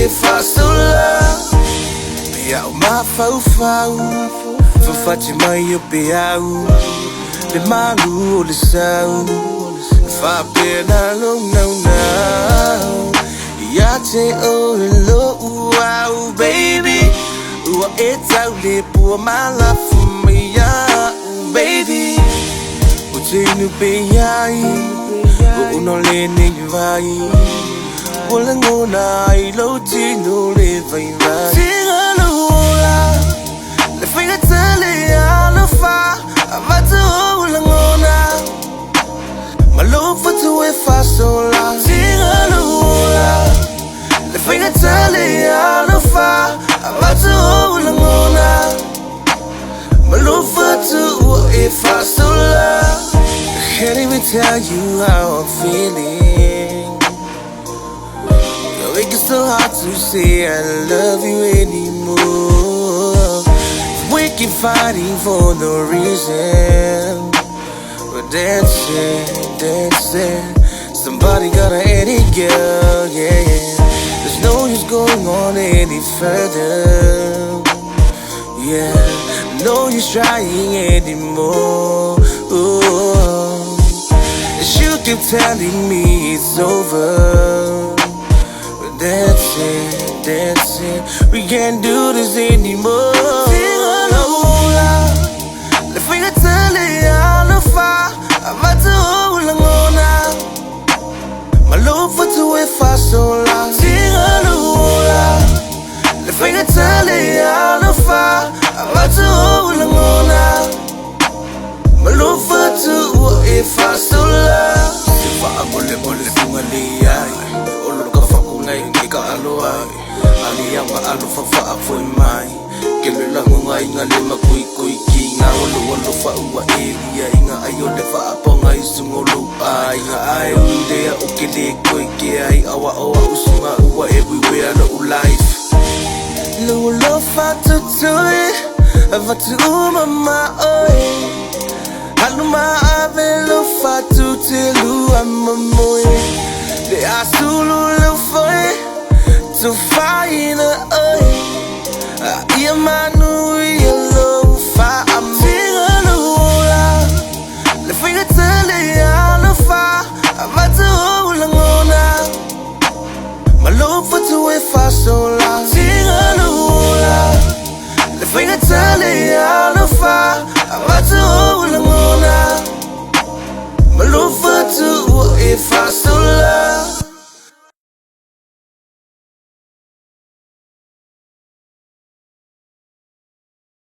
if I so love. Be out my faux for Fatima, you be out. The malu, the sound. If I been alone, no. Yache, oh, hello, wow, baby. It's out there, pour my love for me, yeah, baby. Uchinu be yai, uno le ni vai. Wolangona, ilo tino le vai vai. Tingalula, le finger tele alafa. Amatu wolangona, my love for two if I so la. Tingalula, le finger tele alafa. Amatu wolangona, my love for two if I so la. Can't even tell you how I'm feeling. Yo, it gets so hard to say I love you anymore. We keep fighting for no reason. We're dancing. Somebody gotta end it, girl, yeah. There's no use going on any further. Yeah, no use trying anymore. You keep telling me it's over. We're dancing. We can't do this anymore. Le finger tele alafa. Amatu wolangona. My love for two if I so la. Le finger tele alafa. Amatu wolangona. My love for two if I so love. If I mole fungali ay, olo ka fa ko ngay hindi ka aloay. Ali ang maalo fa foi mai. Kelo lang ngay ngali makuy ki nga walo fa uwa elia nga ayo le fa apa ngay sungolo ay nga ay ude ya ukili ki ay awa usunga uwa everywhere no life. Lo fa to mama oi. Aluma avelo fatu telu amamoy. De asulu lo foi to